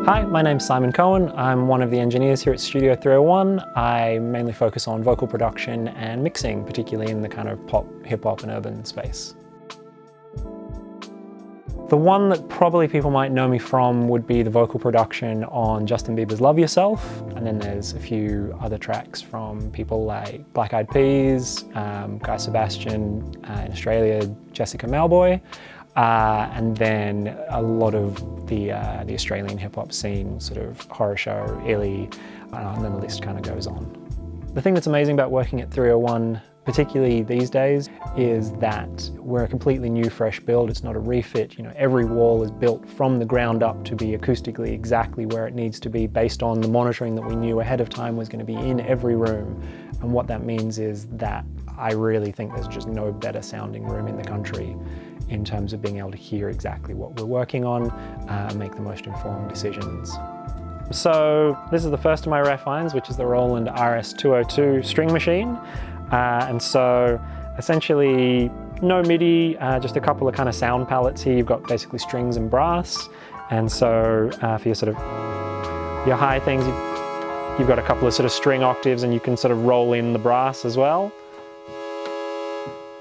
Hi, my name's Simon Cohen. I'm one of the engineers here at Studio 301. I mainly focus on vocal production and mixing, particularly in the kind of pop, hip-hop and urban space. The one that probably people might know me from would be the vocal production on Justin Bieber's Love Yourself, and then there's a few other tracks from people like Black Eyed Peas, Guy Sebastian, in Australia, Jessica Malboy, and then a lot of the Australian hip-hop scene, sort of Horror Show, Ilic, and then the list kind of goes on. The thing that's amazing about working at 301, particularly these days, is that we're a completely new, fresh build. It's not a refit. You know, every wall is built from the ground up to be acoustically exactly where it needs to be based on the monitoring that we knew ahead of time was going to be in every room. And what that means is that I really think there's just no better sounding room in the country in terms of being able to hear exactly what we're working on and make the most informed decisions. So this is the first of my ref lines, which is the Roland RS 202 string machine. And so essentially no MIDI, just a couple of kind of sound palettes here. You've got basically strings and brass. And so for your sort of your high things, you've got a couple of sort of string octaves, and you can sort of roll in the brass as well.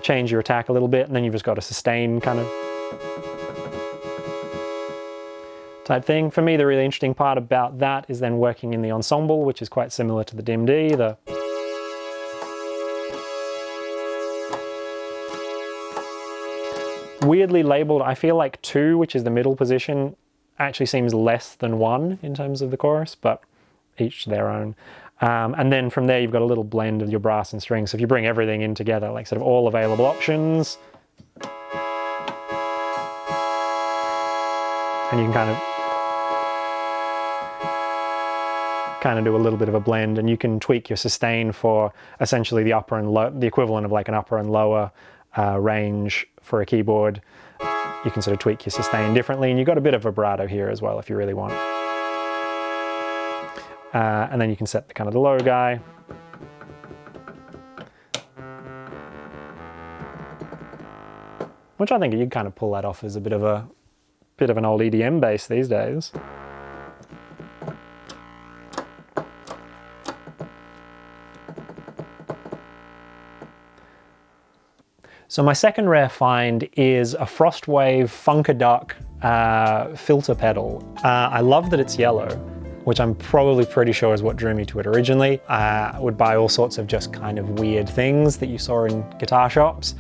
Change your attack a little bit, and then you've just got a sustain kind of type thing. For me, the really interesting part about that is then working in the ensemble, which is quite similar to the DIM-D. Weirdly labeled, I feel like 2, which is the middle position, actually seems less than 1 in terms of the chorus, but each their own. And then from there you've got a little blend of your brass and strings. So if you bring everything in together, like sort of all available options, and you can kind of do a little bit of a blend, and you can tweak your sustain for essentially the upper and low, the equivalent of like an upper and lower range for a keyboard. You can sort of tweak your sustain differently, and you've got a bit of vibrato here as well if you really want. And then you can set the kind of the low guy. Which I think you can kind of pull that off as a bit of an old EDM bass these days. So my second rare find is a Frostwave Funka Duck filter pedal. I love that it's yellow, which I'm probably pretty sure is what drew me to it originally. I would buy all sorts of just kind of weird things that you saw in guitar shops.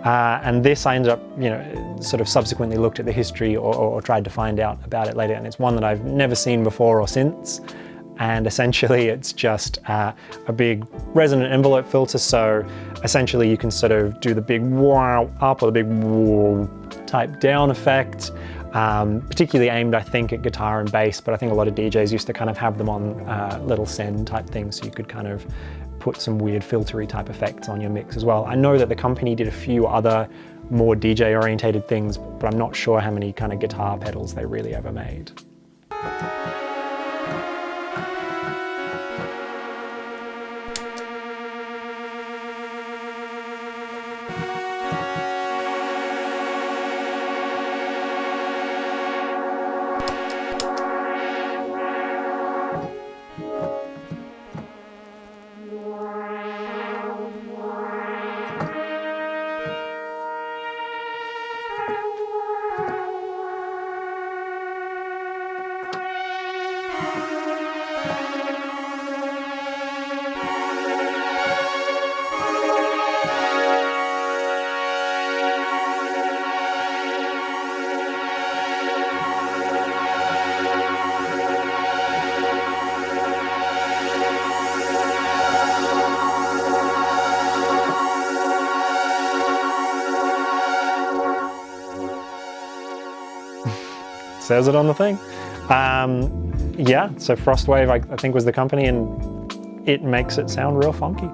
And this I ended up, you know, sort of subsequently looked at the history or tried to find out about it later. And it's one that I've never seen before or since. And essentially it's just a big resonant envelope filter. So essentially you can sort of do the big wow up or the big whoa type down effect. Particularly aimed, I think, at guitar and bass, but I think a lot of DJs used to kind of have them on little send type things, so you could kind of put some weird filtery type effects on your mix as well. I know that the company did a few other more DJ orientated things, but I'm not sure how many kind of guitar pedals they really ever made. Says it on the thing. Yeah, so Frostwave I think was the company, and it makes it sound real funky.